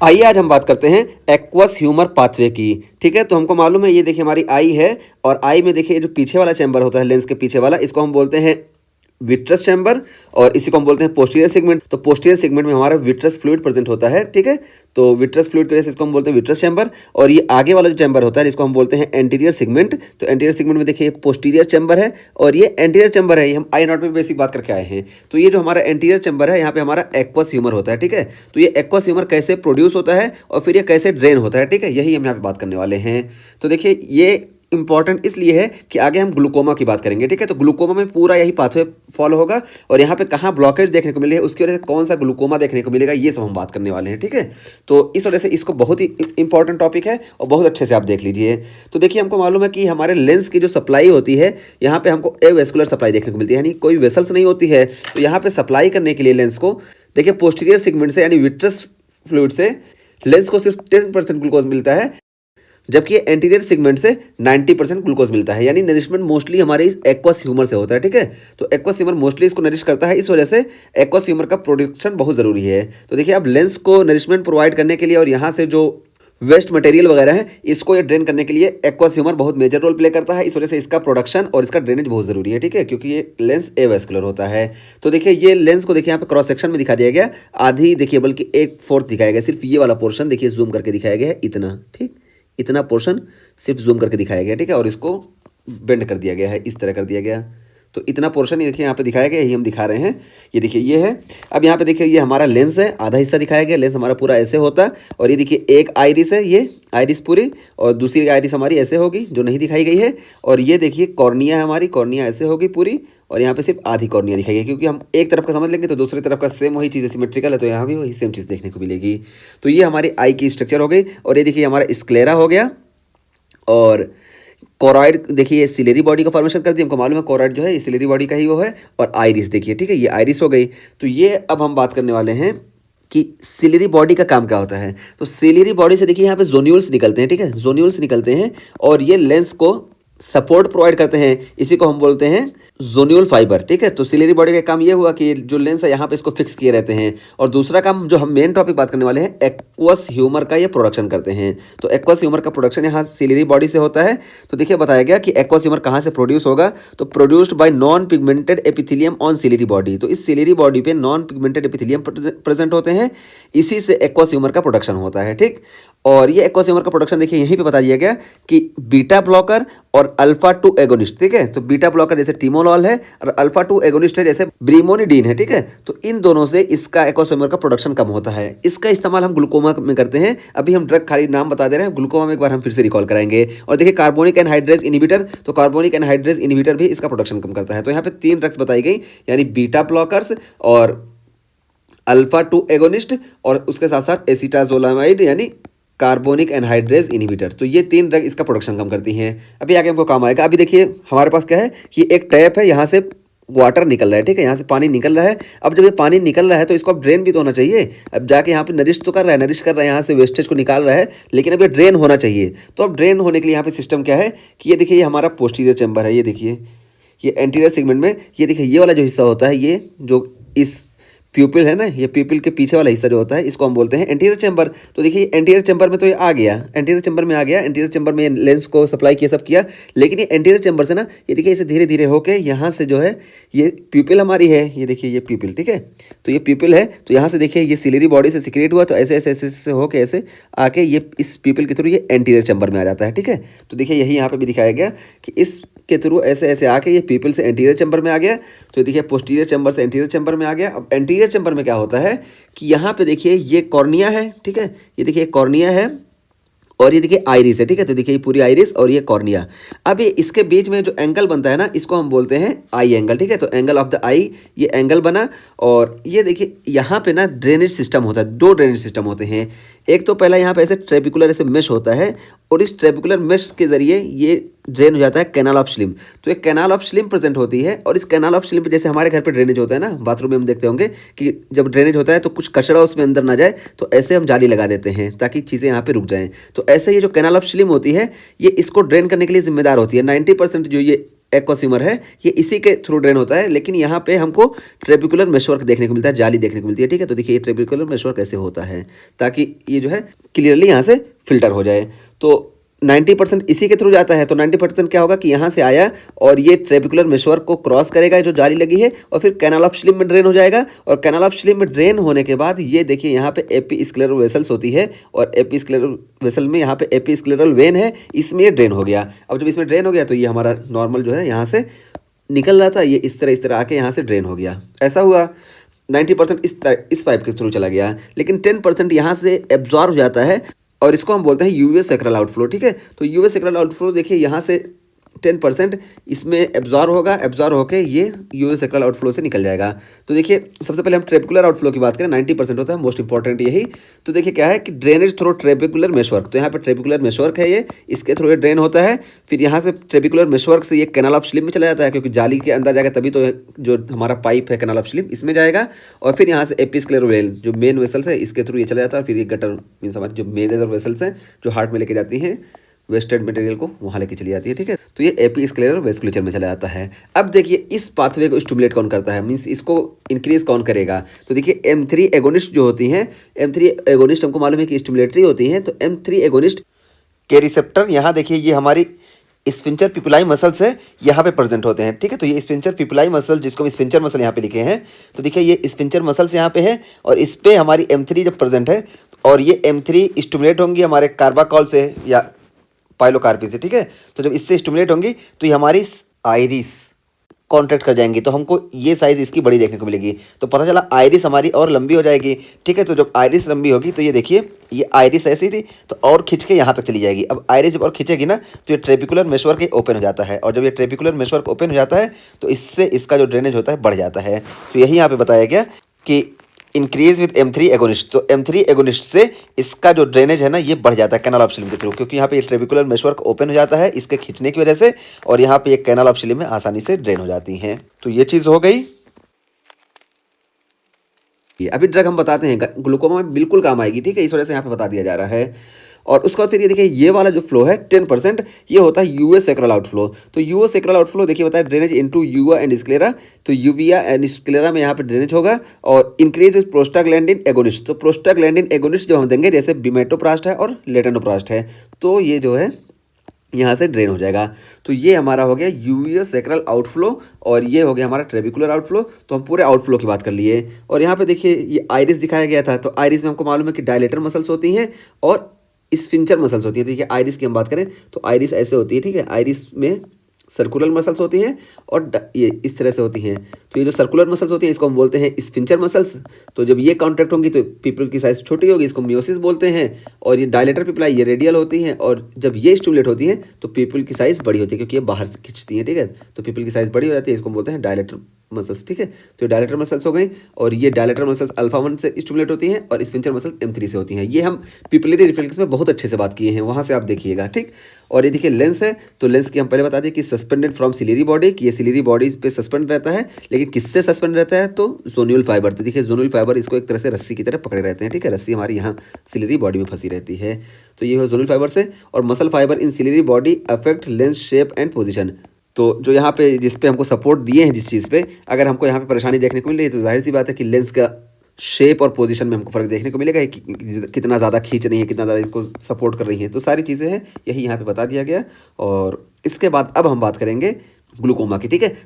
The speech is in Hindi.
आइए आज हम बात करते हैं एक्वस ह्यूमर पाथवे की। ठीक है, तो हमको मालूम है, ये देखिए हमारी आई है और आई में देखिए जो पीछे वाला चैम्बर होता है, लेंस के पीछे वाला, इसको हम बोलते हैं विट्रस चैम्बर और इसी को हम बोलते हैं पोस्टीरियर सेगमेंट। तो पोस्टीरियर सेगमेंट में हमारा विट्रस फ्लूइड प्रेजेंट होता है। ठीक है, तो विट्रस फ्लूइड की वजह से इसको हम बोलते हैं विट्रस चैम्बर। और ये आगे वाला जो चैम्बर होता है जिसको हम बोलते हैं एंटीरियर सेगमेंट। तो एंटीरियर सेगमेंट में देखिए पोस्टीरियर चैम्बर है और ये एंटीरियर चैम्बर है। ये हम आई नॉट में बेसिक बात करके आए हैं। तो ये जो हमारा एंटीरियर चैम्बर है, यहाँ पे हमारा एक्वस ह्यूमर होता है। ठीक है, तो ये एक्वस ह्यूमर कैसे प्रोड्यूस होता है और फिर ये कैसे ड्रेन होता है, ठीक है, यही हम यहाँ पे बात करने वाले हैं। तो देखिए ये इंपॉर्टेंट इसलिए है कि आगे हम ग्लूकोमा की बात करेंगे। ठीक है, तो ग्लूकोमा में पूरा यही पाथवे फॉलो होगा और यहाँ पे कहाँ ब्लॉकेज देखने को मिले, उसकी वजह से कौन सा ग्लूकोमा देखने को मिलेगा, ये सब हम बात करने वाले हैं। ठीक है, तो इस वजह से इसको बहुत ही इंपॉर्टेंट टॉपिक है और बहुत अच्छे से आप देख लीजिए। तो देखिए हमको मालूम है कि हमारे लेंस की जो सप्लाई होती है, यहाँ पे हमको एवेस्कुलर सप्लाई देखने को मिलती है, यानी कोई वेसल्स नहीं होती है। तो यहाँ पे सप्लाई करने के लिए लेंस को देखिए पोस्टीरियर सेगमेंट से यानी विट्रस फ्लूइड से लेंस को सिर्फ 10% ग्लूकोज मिलता है, जबकि एंटीरियर सेगमेंट से 90% ग्लूकोज मिलता है। यानी नरिशमेंट मोस्टली हमारे इस एक्वस ह्यूमर से होता है। ठीक है, तो एक्वस ह्यूमर मोस्टली इसको नरिश करता है, इस वजह से एक्वस ह्यूमर का प्रोडक्शन बहुत ज़रूरी है। तो देखिए अब लेंस को नरिशमेंट प्रोवाइड करने के लिए और यहाँ से जो वेस्ट मटेरियल वगैरह है इसको ये ड्रेन करने के लिए एक्वस ह्यूमर बहुत मेजर रोल प्ले करता है। इस वजह से इसका प्रोडक्शन और इसका ड्रेनेज बहुत ज़रूरी है। ठीक है, क्योंकि ये लेंस एवेस्कुलर होता है। तो देखिए ये लेंस को देखिए यहाँ पे क्रॉस सेक्शन में दिखा दिया गया, आधी देखिए बल्कि 1/4 दिखाया गया, सिर्फ ये वाला पोर्शन देखिए जूम करके दिखाया गया है, इतना। ठीक, इतना पोर्शन सिर्फ जूम करके दिखाया गया। ठीक है, और इसको बेंड कर दिया गया है, इस तरह कर दिया गया। तो इतना पोर्शन ही देखिए यहाँ पे दिखाया गया, यही हम दिखा रहे हैं। ये देखिए ये है। अब यहाँ पे देखिए ये हमारा लेंस है, आधा हिस्सा दिखाया गया। लेंस हमारा पूरा ऐसे होता है और ये देखिए एक आइरिस है, ये आइरिस पूरी, और दूसरी आइरिस हमारी ऐसे होगी जो नहीं दिखाई गई है। और ये देखिए कॉर्निया है हमारी, कॉर्निया ऐसे होगी पूरी, और यहाँ पे सिर्फ आधी कॉर्निया दिखाई गई, क्योंकि हम एक तरफ का समझ लेंगे तो दूसरी तरफ का सेम वही चीज़ सिमेट्रिकल है, तो यहाँ भी वही सेम चीज़ देखने को मिलेगी। तो ये हमारी आई की स्ट्रक्चर हो गई। और ये देखिए हमारा स्क्लेरा हो गया और कोरॉइड देखिए ये सिलेरी बॉडी का फॉर्मेशन कर दी। हमको मालूम है कोरॉइड जो है ये सिलेरी बॉडी का ही वो है। और आइरिस देखिए, ठीक है, ये आइरिस हो गई। तो ये अब हम बात करने वाले हैं कि सिलेरी बॉडी का काम क्या होता है। तो सिलेरी बॉडी से देखिए यहाँ पे जोन्यूल्स निकलते हैं। ठीक है, जोन्यूल्स निकलते हैं और ये लेंस को सपोर्ट प्रोवाइड करते हैं, इसी को हम बोलते हैं जोन्यूल फाइबर। ठीक है, तो सिलेरी बॉडी का काम ये हुआ कि जो लेंस है यहाँ पे इसको फिक्स किए रहते हैं। और दूसरा काम जो हम मेन टॉपिक बात करने वाले हैं, एक्वस ह्यूमर का ये प्रोडक्शन करते हैं। तो एक्वस ह्यूमर का प्रोडक्शन यहाँ सिलेरी बॉडी से होता है। तो देखिए बताया गया कि एक्वस ह्यूमर कहाँ से प्रोड्यूस होगा, तो produced by non pigmented epithelium on ciliary body. तो इस सिलेरी बॉडी पे नॉन पिगमेंटेड एपिथेलियम प्रेजेंट होते हैं, इसी से एक्वस ह्यूमर का प्रोडक्शन होता है। ठीक, और ये एक्वस ह्यूमर का प्रोडक्शन देखिए यहीं पे बता दिया गया कि बीटा ब्लॉकर और अल्फा 2 एगोनिस्ट। ठीक है, तो बीटा ब्लॉकर जैसे टिमोलॉल है और अल्फा 2 एगोनिस्ट है जैसे ब्रीमोनिडीन है। ठीक है, तो इन दोनों से इसका एक्वस ह्यूमर का प्रोडक्शन कम होता है। इसका इस्तेमाल हम ग्लूकोमा में करते हैं। अभी हम ड्रग खाली नाम बता दे रहे हैं, ग्लूकोमा में एक बार हम फिर से रिकॉल कराएंगे। और देखिए कार्बोनिक एनहाइड्रेज इनहिबिटर, तो कार्बोनिक एनहाइड्रेज इनहिबिटर भी इसका प्रोडक्शन कम करता है। तो यहाँ पे 3 ड्रग्स बताई गई, यानी बीटा ब्लॉकर्स और अल्फा 2 एगोनिस्ट और उसके साथ साथ एसिटाजोलामाइड यानी कार्बोनिक एनहाइड्रेज इनहिबिटर। तो ये 3 ड्रग इसका प्रोडक्शन कम करती हैं। अभी आगे हमको काम आएगा। अभी देखिए हमारे पास क्या है कि एक टैप है, यहाँ से वाटर निकल रहा है। ठीक है, यहाँ से पानी निकल रहा है। अब जब ये पानी निकल रहा है तो इसको अब ड्रेन भी तो होना चाहिए। अब जाके यहाँ पे नरिश तो कर रहा है, नरिश कर रहा है, यहाँ से वेस्टेज को निकाल रहा है, लेकिन अब ये ड्रेन होना चाहिए। तो अब ड्रेन होने के लिए यहाँ पे सिस्टम क्या है कि ये देखिए ये हमारा पोस्टीरियर चैम्बर है। ये देखिए ये एंटीरियर सेगमेंट में ये देखिए ये वाला जो हिस्सा होता है, ये जो इस प्यूपिल है ना, ये प्यूपिल के पीछे वाला हिस्सा जो होता है इसको हम बोलते हैं एंटीरियर चैम्बर। तो देखिए एंटीरियर चैम्बर में तो ये आ गया, एंटीरियर चैम्बर में आ गया, एंटीरियर चैम्बर में लेंस को सप्लाई किया, सब किया। लेकिन ये एंटीरियर चैम्बर से ना ये देखिए इसे धीरे धीरे होके यहाँ से जो है ये प्यूपिल हमारी है, ये देखिए ये प्यूपिल। ठीक है, तो ये प्यूपिल है, तो यहाँ से देखिए ये सिलेरी बॉडी से सिक्रेट हुआ, तो ऐसे ऐसे ऐसे ऐसे होके ऐसे आके ये इस प्यूपिल के थ्रू ये एंटीरियर चैम्बर में आ जाता है। ठीक है, तो देखिए यही यहाँ पे भी दिखाया गया कि इस के थ्रू ऐसे ऐसे आके ये पीपल से एंटीरियर चैम्बर में आ गया। तो देखिए पोस्टीरियर चैम्बर से एंटीरियर चैम्बर में आ गया। अब एंटीरियर चैम्बर में क्या होता है कि यहाँ पे देखिए ये कॉर्निया है। ठीक है, ये देखिए कॉर्निया है और ये देखिए आइरिस है। ठीक है, तो देखिए ये पूरी आइरिस और ये कॉर्निया। अब ये इसके बीच में जो एंगल बनता है ना, इसको हम बोलते हैं आई एंगल। ठीक है, तो एंगल ऑफ द आई, ये एंगल बना। और ये देखिए यहाँ पे ना ड्रेनेज सिस्टम होता है, 2 ड्रेनेज सिस्टम होते हैं। एक तो पहला यहाँ पे ऐसे ट्रेपिकुलर ऐसे मेश होता है और इस ट्रेपिकुलर मेश के जरिए ये ड्रेन हो जाता है कैनाल ऑफ स्लिम। तो एक कैनाल ऑफ स्लिम प्रेजेंट होती है और इस कैनाल ऑफ स्लिम पे जैसे हमारे घर पे ड्रेनेज होता है ना, बाथरूम में हम देखते होंगे कि जब ड्रेनेज होता है तो कुछ कचरा उसमें अंदर ना जाए, तो ऐसे हम जाली लगा देते हैं ताकि चीज़ें यहाँ पे रुक जाएं। तो ऐसे ये जो कैनाल ऑफ स्लिम होती है ये इसको ड्रेन करने के लिए जिम्मेदार होती है। 90% जो ये एक्वस ह्यूमर है ये इसी के थ्रू ड्रेन होता है, लेकिन यहाँ पे हमको ट्रेबिकुलर मेशवर्क देखने को मिलता है, जाली देखने को मिलती है। ठीक है, तो देखिए ये ट्रेबिकुलर मेशवर्क कैसे होता है ताकि ये जो है क्लियरली यहाँ से फिल्टर हो जाए। तो 90% इसी के थ्रू जाता है, तो 90% क्या होगा कि यहाँ से आया और ये ट्रेबिकुलर मेशवर्क को क्रॉस करेगा जो जाली लगी है और फिर कैनाल ऑफ श्लिम में ड्रेन हो जाएगा। और कैनाल ऑफ श्लिम में ड्रेन होने के बाद ये देखिए यहाँ पे एपीस्क्लेरल वेसल्स होती है और एपीस्क्लेरल वेसल में यहाँ पे एपीस्क्लेरल वेन है, इसमें ये ड्रेन हो गया। अब जब इसमें ड्रेन हो गया तो ये हमारा नॉर्मल जो है यहाँ से निकल रहा था, ये इस तरह आके यहाँ से ड्रेन हो गया। ऐसा हुआ 90% इस पाइप के थ्रू चला गया, लेकिन 10% यहाँ से एब्जॉर्ब हो जाता है और इसको हम बोलते हैं यूएस सेक्रल आउटफ्लो। ठीक है, तो यूएस सेक्रल आउटफ्लो देखिए यहाँ से 10% इसमें एब्जॉर्ब होगा, एब्जॉर्ब होकर ये यूएस सेक्रल आउटफ्लो से निकल जाएगा। तो देखिए सबसे पहले हम ट्रेबिकुलर आउटफ्लो की बात करें, 90% होता है, मोस्ट इंपॉर्टेंट यही। तो देखिए क्या है कि ड्रेनेज थ्रू ट्रेबिकुलर मेशवर्क, तो यहाँ पे ट्रेबिकुलर मेशवर्क है, ये इसके थ्रू ये ड्रेन होता है। फिर यहाँ से ट्रेबिकुलर मेशवर्क से ये कैनाल ऑफ श्लिम में चला जाता है, क्योंकि जाली के अंदर जाएगा तभी तो जो हमारा पाइप है कैनाल ऑफ श्लिम इसमें जाएगा। और फिर यहाँ से एपीस्क्लेरल वेल जो मेन वेसल्स है इसके थ्रू ये चला जाता है। फिर ये गटर मीन्स हमारी जो मेजर वेसल्स हैं जो हार्ट में लेके जाती हैं वेस्टेड मटेरियल को वहाँ लेके चली जाती है। ठीक है, तो ये एपीस्क्लेरल वेस्कुलेचर में चला जाता है। अब देखिए इस पाथवे को स्टिमुलेट कौन करता है, मीन्स इसको इंक्रीज कौन करेगा। तो देखिए M3 एगोनिस्ट जो होती हैं, M3 एगोनिस्ट हमको मालूम है कि स्टिमुलेटरी होती हैं। तो M3 एगोनिस्ट के रिसेप्टर यहाँ देखिए ये हमारी स्फिंक्टर पिपुलाई मसल्स है, यहाँ पे प्रेजेंट होते हैं। ठीक है, तो ये स्फिंक्टर पिपुलाई मसल जिसको हम स्फिंक्टर मसल यहाँ पे लिखे हैं, तो देखिए ये स्फिंक्टर मसल्स यहाँ पे है और इस पे हमारी M3 जब प्रेजेंट है और ये M3 स्टिमुलेट होंगी हमारे कार्बाकॉल से या पाइलोकार्पी से। ठीक है, तो जब इससे स्टिमुलेट होंगी तो ये हमारी आइरिस कॉन्ट्रैक्ट कर जाएंगी, तो हमको ये साइज इसकी बड़ी देखने को मिलेगी। तो पता चला आइरिस हमारी और लंबी हो जाएगी। ठीक है, तो जब आइरिस लंबी होगी तो ये देखिए ये आइरिस ऐसी थी तो और खिंच के यहाँ तक चली जाएगी। अब आइरिस जब और खिंचेगी ना तो ये ट्रेबिकुलर मेशवर्क ओपन हो जाता है, और जब ये ट्रेबिकुलर मेशवर्क ओपन हो जाता है तो इससे इसका जो ड्रेनेज होता है बढ़ जाता है। तो यही यहाँ पे बताया गया कि इंक्रीज विद M3 एगोनिस्ट, तो M3 एगोनिस्ट से इसका जो ड्रेनेज है ना ये बढ़ जाता है कैनाल ऑफ श्लिम के थ्रू, क्योंकि यहाँ पे ये ट्रेबिकुलर मेशवर्क ओपन हो जाता है इसके खींचने की वजह से, और यहाँ पे ये कैनाल ऑफ श्लिम में आसानी से ड्रेन हो जाती हैं। तो ये चीज़ हो गई। अभी ड्रग हम बताते हैं, ग्लूकोमा में बिल्कुल काम आएगी। ठीक है, इस वजह से यहाँ पे बता दिया जा रहा है। और उसके बाद फिर ये देखिए ये वाला जो फ्लो है 10% ये होता है यूएस सेक्रल आउटफ्लो। तो यूएस सेक्रल आउटफ्लो देखिए बताया ड्रेनेज इनटू यूवा एंड स्क्लेरा, तो यूविया एंड स्क्लेरा में यहाँ पे ड्रेनेज होगा। और इंक्रीज विद प्रोस्टाग्लैंडिन एगोनिस्ट, तो प्रोस्टाग्लैंडिन एगोनिस्ट जब हम देंगे जैसे बिमेटोप्रास्ट है और लेटेनोप्रास्ट है तो ये जो है यहाँ से ड्रेन हो जाएगा। तो ये हमारा हो गया यूएस सेक्रल आउटफ्लो और ये हो गया हमारा ट्रेबिकुलर आउटफ्लो। तो हम पूरे आउटफ्लो की बात कर लिए। और यहाँ पे देखिए ये आइरिस दिखाया गया था, तो आइरिस में हमको मालूम है कि डायलेटर मसल्स होती हैं और स्फिंक्टर मसल्स होती है। देखिए आइरिस की हम बात करें तो आइरिस ऐसे होती है। ठीक है, आइरिस में सर्कुलर मसल्स होती हैं और ये इस तरह से होती हैं। तो ये जो सर्कुलर मसल्स होती हैं इसको हम बोलते हैं स्फिंक्टर मसल्स। तो जब ये कॉन्ट्रैक्ट होंगी तो पीपल की साइज छोटी होगी, इसको मियोसिस बोलते हैं। और ये डायलेटर पिपलाई ये रेडियल होती हैं, और जब ये स्टिमुलेट होती हैं तो पीपल की साइज बड़ी होती है क्योंकि ये बाहर से खींचती हैं। ठीक है, तो पीपल की साइज बड़ी हो जाती है, इसको बोलते हैं डायलेटर मसल्स। ठीक है, तो डायलेटर मसल्स हो गई, और ये डायलेटर मसल्स अल्फा 1 से स्टिमुलेट होती हैं और स्फिंक्टर मसल्स M3 से होती हैं। ये हम पिपलरी रिफ्लेक्स में बहुत अच्छे से बात किए हैं, वहाँ से आप देखिएगा। ठीक, और ये देखिए लेंस है, तो लेंस की हम पहले बता दें कि सस्पेंडेड फ्रॉम सिलेरी बॉडी, कि ये सिलेरी बॉडी पे सस्पेंड रहता है, लेकिन किससे सस्पेंड रहता है तो जोन्यूल फाइबर। तो देखिए जोन्यूल फाइबर इसको एक तरह से रस्सी की तरह पकड़े रहते हैं। ठीक है, रस्सी हमारी यहाँ सिलेरी बॉडी में फंसी रहती है, तो ये है जोन्यूल फाइबर से। और muscle fibre in ciliary body affect lens shape and position, तो जो यहाँ पे जिस पे हमको सपोर्ट दिए हैं जिस चीज़ पे, अगर हमको यहाँ पे परेशानी देखने को मिल रही है तो जाहिर सी बात है कि लेंस का शेप और पोजीशन में हमको फ़र्क देखने को मिलेगा कि कितना ज़्यादा खींच रही है, कितना ज़्यादा इसको सपोर्ट कर रही है। तो सारी चीज़ें हैं, यही यहाँ पे बता दिया गया। और इसके बाद अब हम बात करेंगे ग्लूकोमा की। ठीक है,